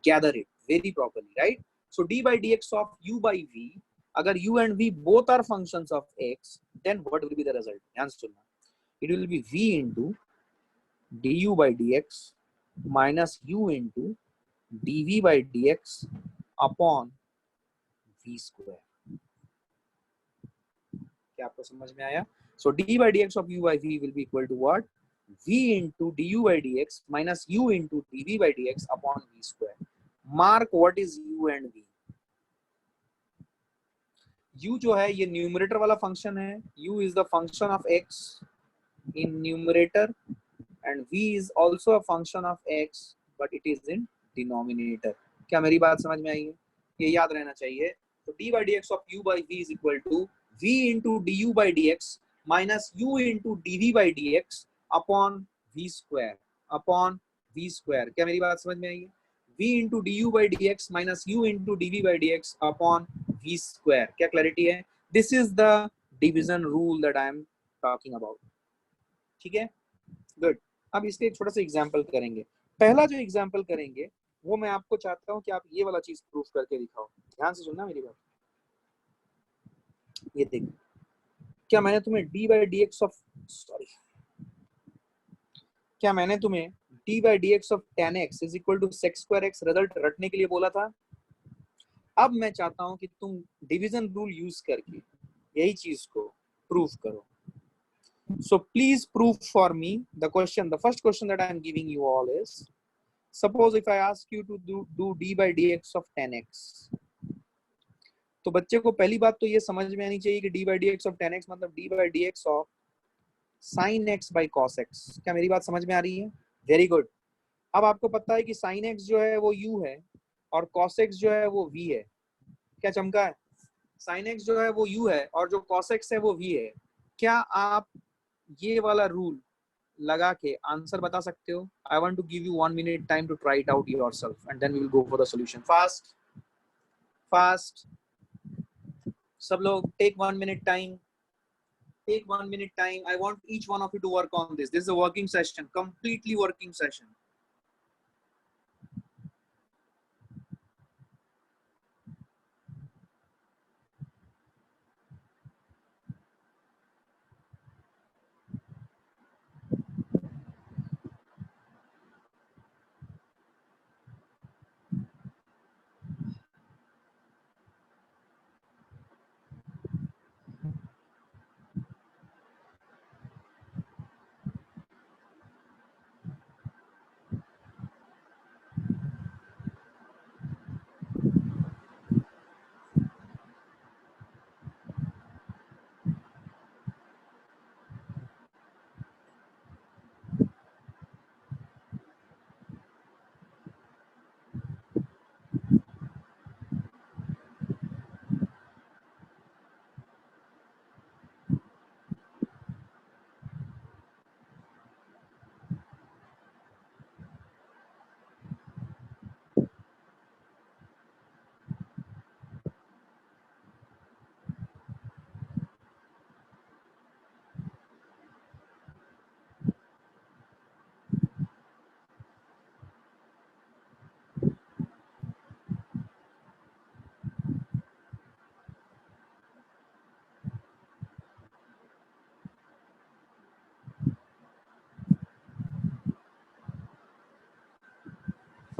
gather it very properly, right? So d by dx of u by v, अगर u and v both are functions of x, then what will be the result? ध्यान से सुनना, it will be v into du by dx minus u into dv by dx upon v square। क्या आपको समझ में आया? So d by dx of u by v will be equal to what? v into du by dx minus u into dv by dx upon v square। Mark what is u and v। u जो है ये numerator वाला function है, u is the function of x in numerator and v is also a function of x but it is in denominator। क्या मेरी बात समझ में आई है? ये याद रहना चाहिए। तो d by dx of u by v is equal to v into du by dx minus u into dv by dx upon v square, upon v square. क्या मेरी बात समझ में आई है? v into du by dx minus u into dv by dx upon v square. क्या clarity है? This is the division rule that I am talking about. ठीक है, गुड। अब इसके एक छोटा सा एग्जांपल करेंगे। पहला जो एग्जांपल करेंगे वो मैं आपको चाहता हूं कि आप ये वाला चीज प्रूफ करके दिखाओ। ध्यान से सुनना मेरी बात। ये देखो, क्या मैंने तुम्हें d by dx ऑफ क्या मैंने तुम्हें d by dx of tan x is equal to sec square x result रटने के लिए बोला था? अब मैं चाहता हूं कि तुम डिवीजन रूल यूज करके यही चीज को प्रूव करो. So please prove for me the question. The first question that I am giving you all is, suppose if I ask you to do d by dx of 10x. तो बच्चे को पहली बात तो ये समझ में आनी चाहिए कि d by dx of 10x मतलब d by dx of sin x by cos x. क्या मेरी बात समझ में आ रही है? Very good. अब आपको पता है कि sin x जो है वो u है और cos x जो है वो v है. क्या चमका है? sin x जो है वो u है और जो cos x है वो v है. क्या आप ये वाला रूल लगा के आंसर बता सकते हो? I want to give you 1 minute time to try it out yourself and then we will go for the solution. Fast fast सब लोग take 1 minute time. Take 1 minute time. I want each one of you to work on this. This is a working session, completely working session.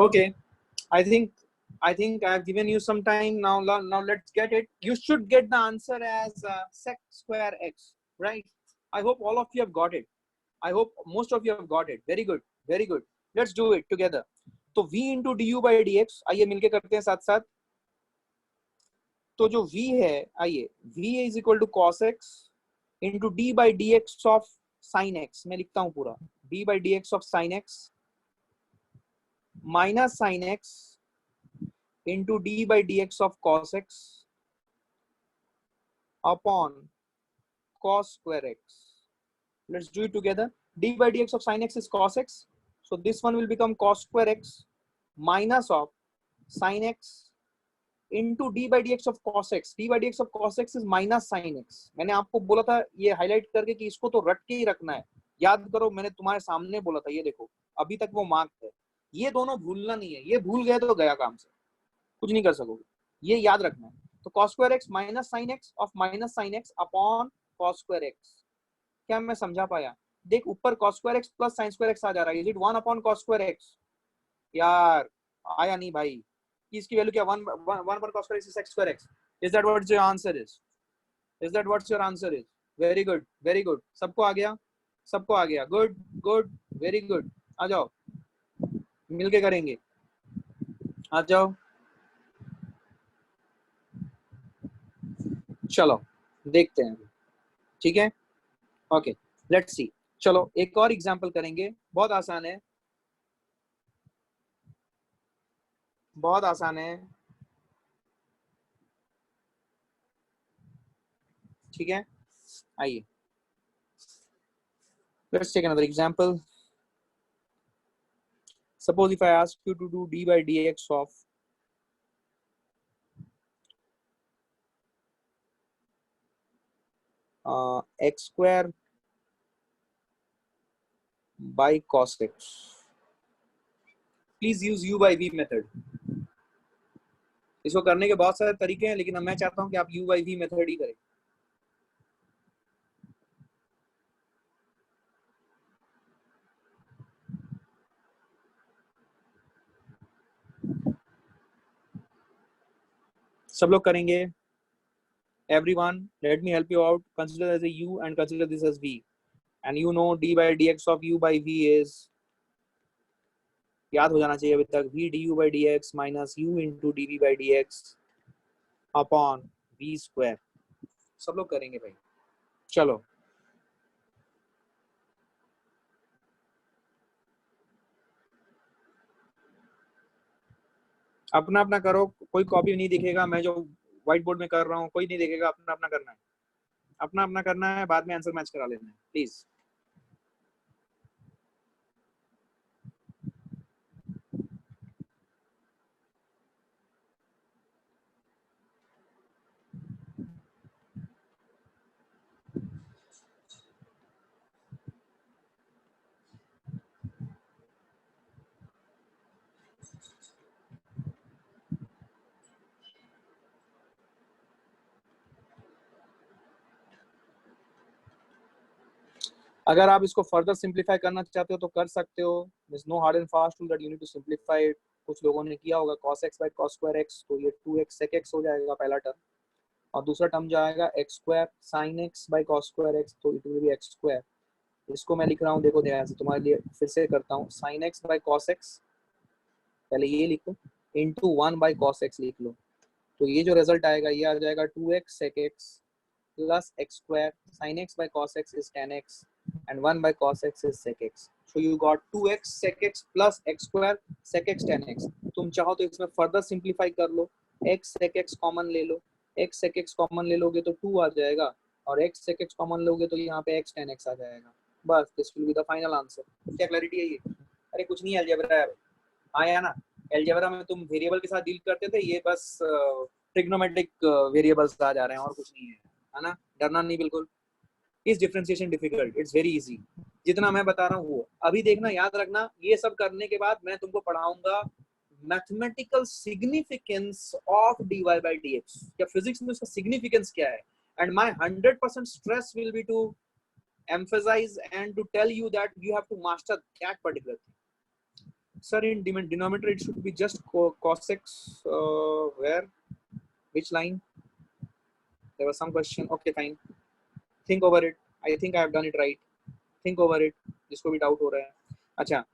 Okay, I think I think I have given you some time now. Now let's get it. You should get the answer as sec square x, right? I hope all of you have got it. I hope most of you have got it. Very good, very good. Let's do it together. तो v into du by dx, आइए मिलके करते हैं साथ साथ. तो जो v है, आइए v is equal to cos x into d by dx of sin x. मैं लिखता हूँ पूरा d by dx of sin x minus sin x into d by dx of cos x upon cos square x. Let's do it together. D by dx of sin x is cos x. So this one will become cos square x minus of sin x into d by dx of cos x. D by dx of cos x is minus sin x. मैंने आपको बोला था ये highlight करके कि इसको तो रट के ही रखना है. याद करो, मैंने तुम्हारे सामने बोला था. ये देखो अभी तक वो मार्क है. ये दोनों भूलना नहीं है. ये भूल गए तो गया काम से, कुछ नहीं कर सकोगे. ये याद रखना है. तो cos square x minus sin x of minus sin x upon cos square x. क्या मैं समझा पाया? देख ऊपर cos square x plus sin square x आ जा रहा है. Is it 1 upon cos square x? यार आया नहीं भाई. इसकी वैल्यू क्या? 1 upon cos square x is x square x. Is that what your answer is? Is that what your answer is? Very good, very good. सबको आ गया? सबको आ गया. Good, good, very good. आ जाओ मिलके करेंगे. आ जाओ. चलो देखते हैं. ठीक है. Okay let's see. चलो एक और एग्जांपल करेंगे. बहुत आसान है, बहुत आसान है. ठीक है. आइए let's take another example. Suppose if I ask you to do d by dx of x square by cos x. Please use u by v method. इसको करने के बहुत सारे तरीके हैं, लेकिन मैं चाहता हूं कि आप u by v मेथड ही करें. सब लोग करेंगे. everyone, let me help you out. Consider as a u and consider this as v, and you know d by dx of u by v is, याद हो जाना चाहिए अभी तक, v du by dx minus u into dv by dx upon v square. सब लोग करेंगे भाई, चलो अपना अपना करो, कोई कॉपी नहीं दिखेगा, मैं जो व्हाइट बोर्ड में कर रहा हूँ कोई नहीं देखेगा, अपना अपना करना है, अपना अपना करना है, बाद में आंसर मैच करा लेना है प्लीज। अगर आप इसको फर्दर सिंप्लीफाई करना चाहते हो तो कर सकते हो, there's no hard and fast rule that you need to simplify it. कुछ लोगों ने किया होगा cos x by cos square x, तो ये 2x sec x हो जाएगा पहला टर्म, और दूसरा टर्म जाएगा x square sin x by cos square x, तो it will be x square. इसको मैं लिख रहा हूँ, देखो ध्यान से, तुम्हारे लिए फिर से करता हूँ, sin x by cos x, पहले ये लिखो, into 1 by cos x लिख लो, तो ये जो रिजल्ट आएगा ये आ जाएगा 2x sec x plus x square sin x by cos x is tan x and 1 by cos x is sec x. So you got 2x sec x plus x square sec x tan x. तुम चाहो तो इसमें further simplify कर लो, x sec x common ले लो, x sec x common ले लोगे तो 2 आ जाएगा, और x sec x कॉमन लोगे तो यहाँ पे x tan x आ जाएगा, बस this will be the final answer. क्या क्लैरिटी है ये? अरे कुछ नहीं अलजेब्रा है, आया ना, अलजेब्रा में तुम वेरिएबल के साथ डील करते थे, ये बस ट्रिग्नोमेट्रिक वेरिएबल्स आ जा रहे हैं और कुछ नहीं है ना, डरना नहीं बिल्कुल। Is differentiation difficult? It's very easy, जितना मैं बता रहा हूँ वो अभी देखना, याद रखना, ये सब करने के बाद मैं तुमको पढ़ाऊंगा mathematical significance of dy by dx, क्या फिजिक्स में उसका सिग्निफिकेंस क्या है, and my 100% stress will be to emphasize and to tell you that you have to master that particular thing. Sir, in denominator it should be just cos x, where, which line? There was some question. Okay, fine. Think over it. I think I have done it right. Think over it. जिसको भी doubt हो रहा है, अच्छा,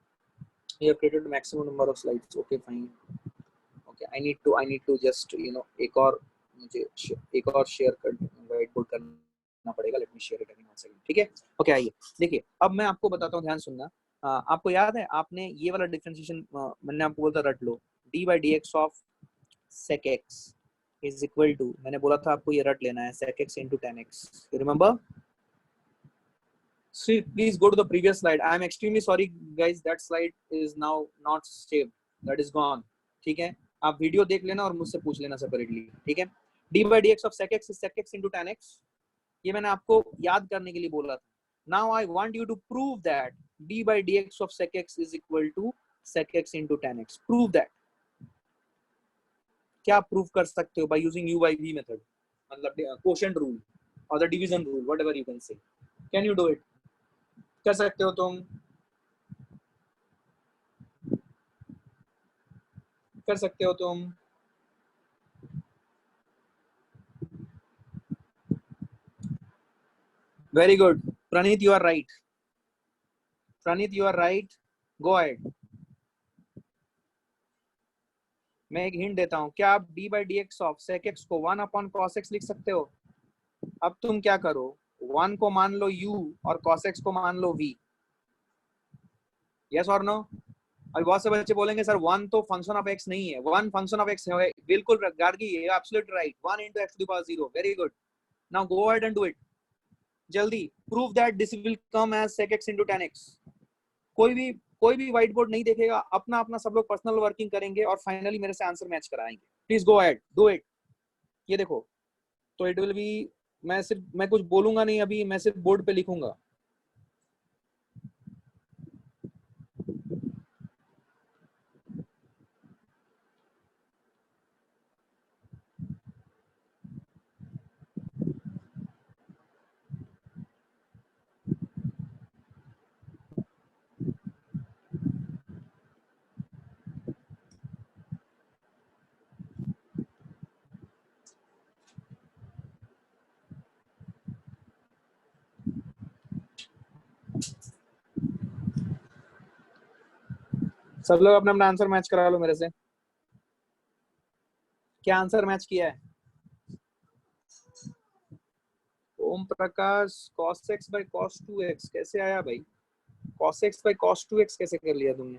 you have created maximum number of slides. Okay, fine. Okay, I need to just एक और मुझे एक और शेयर कर व्हाइट बोर्ड करना पड़ेगा। Let me share it again one second, ठीक है? ओके, आइए देखिए, अब मैं आपको बताता हूँ, ध्यान सुनना। आपको याद है, आपने ये वाला डिफरेंशिएशन मैंने आपको बोला था रट लो, d by D x of sec x is equal to, मैंने बोला था आपको ये रट लेना है, sec x into tan X, you remember? Please go to the previous slide. I am extremely sorry guys, that slide is now not saved, that is gone, ठीक है? आप वीडियो देख लेना और मुझसे पूछ लेना सेपरेटली, ठीक है? D by D x of sec x is sec x into tan X, ये मैंने आपको याद करने के लिए बोला था। Now I want you to prove that D by D x of sec x is equal to sec x into tan X. Prove that, क्या प्रूव कर सकते हो? By using U by V method, मतलब quotient rule और the division rule, whatever you can say. Can you do it? कर सकते हो तुम? कर सकते हो तुम? Very good Praneet, you are right. Praneet you are right, go ahead. मैं एक हिंट देता हूं, क्या आप D by D x of sec X को 1 अपॉन कॉस एक्स लिख सकते हो? अब तुम क्या करो, 1 को मान लो u और cos x को मान लो v, यस और नो? अभी बहुत से बच्चे बोलेंगे सर 1 तो फंक्शन ऑफ x नहीं है। 1 फंक्शन ऑफ x है, बिल्कुल Gargi, you absolutely right, 1 into x to the power 0, very good. Now go ahead and do it जल्दी, prove that this will come as sec x into tan x। कोई भी white board नहीं देखेगा, अपना अपना सब लोग पर्सनल वर्किंग करेंगे और फाइनली मेरे से आंसर मैच कराएंगे। Please go ahead, do it. ये देखो, तो इट विल बी, मैं कुछ बोलूंगा नहीं अभी, मैं सिर्फ बोर्ड पे लिखूंगा। सब लोग अपना अपना आंसर मैच करा लो मेरे से। क्या आंसर मैच किया है? Om Prakash, cos x by cos 2x कैसे आया भाई? cos x by cos 2x कैसे कर लिया तुमने?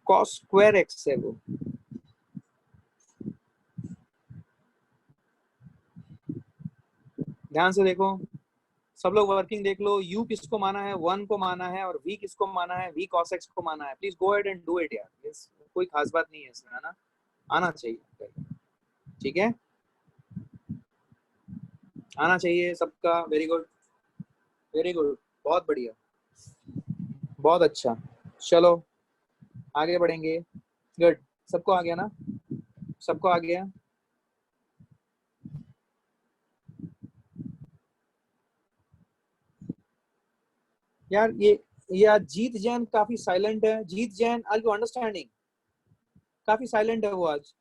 cos square x है वो। ध्यान से देखो, सब लोग वर्किंग देख लो। u किसको माना है? 1 को माना है। और v किसको माना है? v cos x को माना है। Please go ahead and do it यार, कोई खास बात नहीं है इसमें, है ना? आना चाहिए, ठीक है, आना चाहिए सबका। वेरी गुड, वेरी गुड, बहुत बढ़िया, बहुत अच्छा। चलो आगे बढ़ेंगे। गुड, सबको आ गया ना? सबको आ गया? यार ये आज जीत जैन काफी साइलेंट है। Jeet Jain, are you understanding? काफी साइलेंट है वो आज।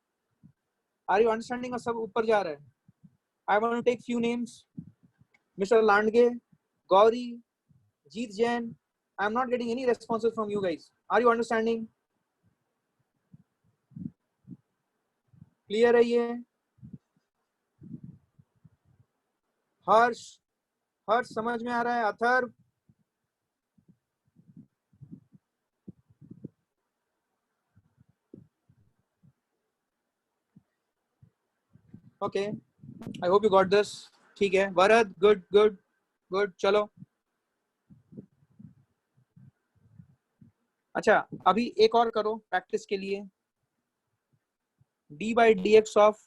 Are you understanding? और सब ऊपर जा रहा है। I want to take few names. Mister Landge, Gauri, Jeet Jain. I am not getting any responses from you guys. Are you understanding? Clear है ये? हर्ष, हर्ष समझ में आ रहा है? Atharva, okay, I hope you got this. ठीक है, वरद, गुड गुड गुड। चलो अच्छा, अभी एक और करो प्रैक्टिस के लिए। D by D x of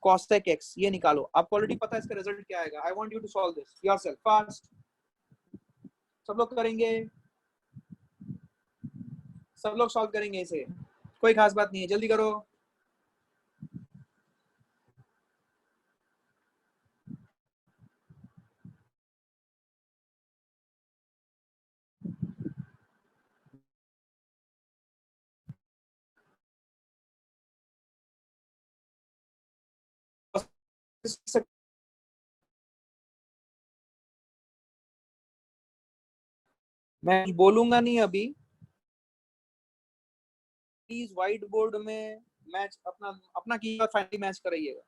cosec x ये निकालो। आपको ऑलरेडी पता है इसका रिजल्ट क्या आएगा। I want you to solve this yourself fast. सब लोग करेंगे, सब लोग सॉल्व करेंगे इसे, कोई खास बात नहीं है, जल्दी करो। मैं बोलूंगा नहीं अभी। प्लीज व्हाइट बोर्ड में मैच अपना अपना की फाइनली मैच कराइएगा।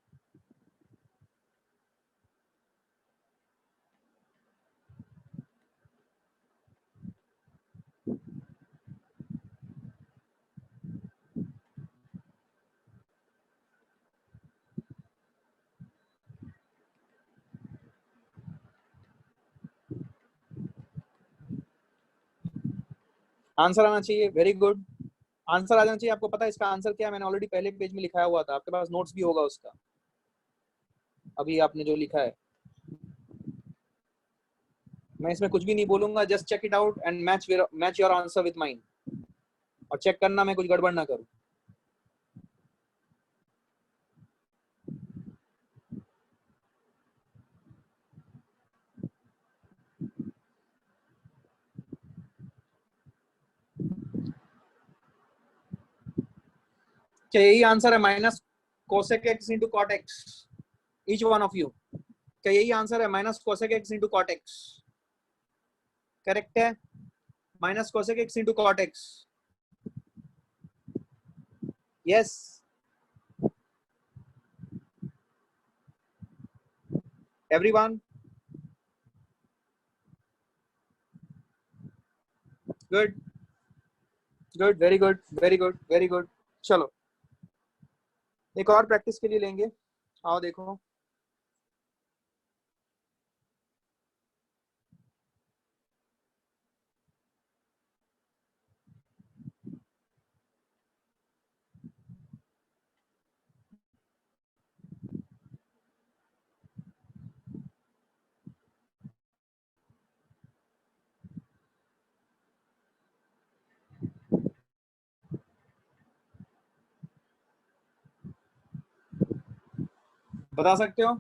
आंसर आना चाहिए। वेरी गुड, आंसर आ जाना चाहिए। आपको पता है इसका आंसर क्या है? मैंने ऑलरेडी पहले पेज में लिखाया हुआ था, आपके पास नोट्स भी होगा उसका। अभी आपने जो लिखा है, मैं इसमें कुछ भी नहीं बोलूंगा। Just check it out and match your answer with mine. और चेक करना मैं कुछ गड़बड़ ना करूं। क्या यही आंसर है? Minus cosec x into cot X, each one of you. क्या यही आंसर है? Minus cosec x into cot X correct है? Minus cosec x into cot X, yes. Everyone, good good, very good very good very good. चलो एक और practice के लिए लेंगे। आओ देखो, बता सकते हो?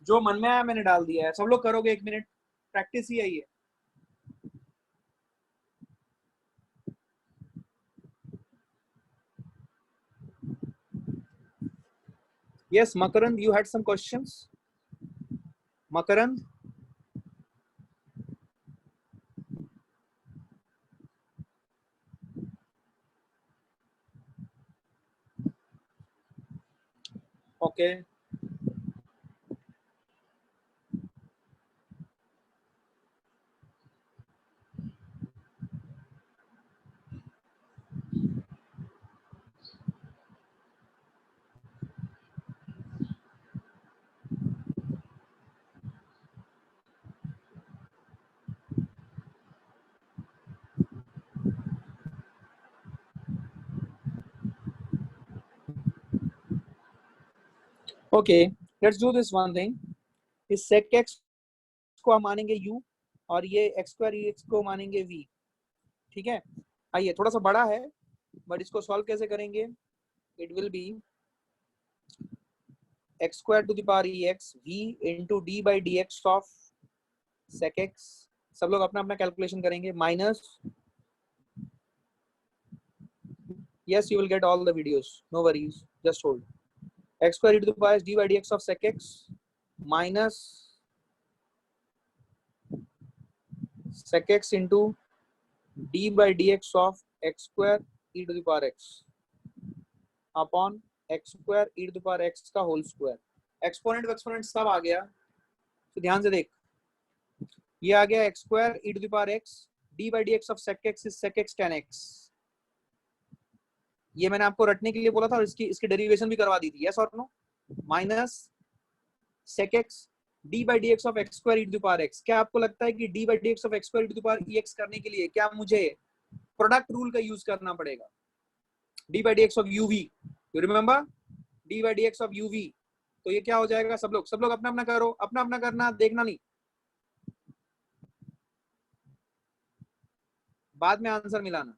जो मन में आया मैंने डाल दिया है। सब लोग करोगे? 1 मिनट, प्रैक्टिस ही है ये। Yes, Makarand, you had some questions. Makarand, okay okay, let's do this one thing. इस sec x को हम मानेंगे u और ये x स्क्वायर x को मानेंगे v। ठीक है, आइए, थोड़ा सा बड़ा है बट इसको सॉल्व कैसे करेंगे? It will be x square to the power ex v into d by dx of sec x। सब लोग अपना अपना कैलकुलेशन करेंगे, minus, yes you will get all the videos, no worries, just hold, x square e to the power d by dx of sec x minus sec x into d by dx of x square e to the power x upon x square e to the power x का whole square. Exponent सब आ गया, तो ध्यान से देख, ये आ गया x square e to the power x d by dx of sec x is sec x tan x। ये मैंने आपको रटने के लिए बोला था और इसकी डेरिवेशन भी करवा दी थी, यस और no? Minus sec x d by dx of x square e to the power x। क्या आपको लगता है कि d by dx of x square e to the power ex करने के लिए क्या मुझे प्रोडक्ट रूल का यूज करना पड़ेगा? d by dx of uv, you remember d by dx of uv, तो ये क्या हो जाएगा? सब लोग अपना अपना करो, अपना अपना करना, देखना नहीं, बाद में आंसर मिलाना।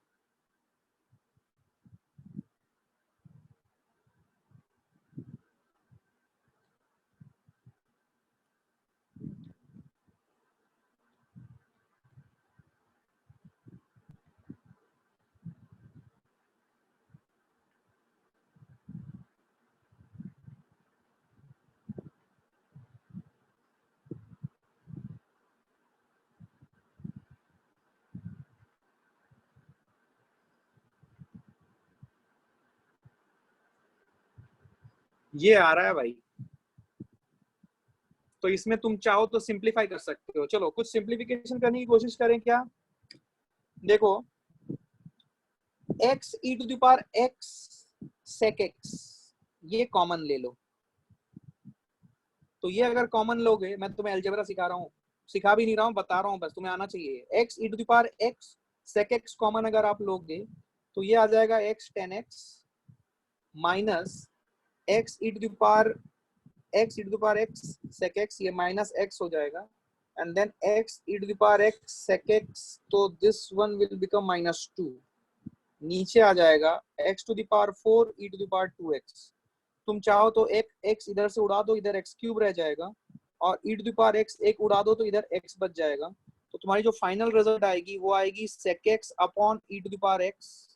ये आ रहा है भाई, तो इसमें तुम चाहो तो सिंप्लीफाई कर सकते हो। चलो कुछ सिंप्लीफिकेशन करने की कोशिश करें क्या? देखो, x e to the power x sec x, ये कॉमन ले लो, तो ये अगर कॉमन लोगे, मैं तुम्हें अलजेब्रा सिखा रहा हूँ, सिखा भी नहीं रहा हूँ, बता रहा हूँ बस, तुम्हें आना चाहिए। x e to the power x sec x common अगर आप लोगे तो ये आ जाएगा x tan x minus x e to the power x sec x, ये माइनस x हो जाएगा, and then x e to the power x sec x, तो this one will become -2, नीचे आ जाएगा x to the power 4 e to the power 2x। तुम चाहो तो एक x इधर से उड़ा दो, इधर x क्यूब रह जाएगा, और e to the power x एक उड़ा दो तो इधर x बच जाएगा, तो तुम्हारी जो फाइनल रिजल्ट आएगी वो आएगी sec x upon e to the power x।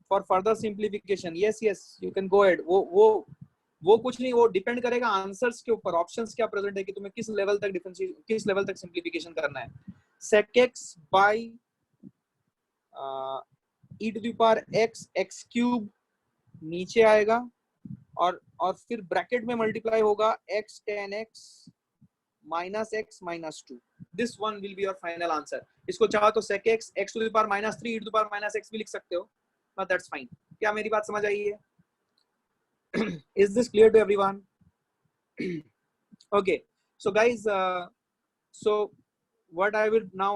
For further simplification, yes you can go ahead. वो कुछ नहीं, वो डिपेंड करेगा आंसर्स के ऊपर, ऑप्शंस क्या प्रेजेंट है कि तुम्हें किस लेवल तक किस लेवल तक सिंप्लीफिकेशन करना है। sec x by e to the power x x cube नीचे आएगा, और फिर ब्रैकेट में मल्टीप्लाई होगा x tan x minus x minus 2। This one will be your final answer. इसको चाहो तो sec x x to the power -3 e to the power -x भी लिख सकते हो, बट दैट्स फाइन। क्या मेरी बात समझ आई है? Is this clear to everyone? Okay, so guys, so what I will now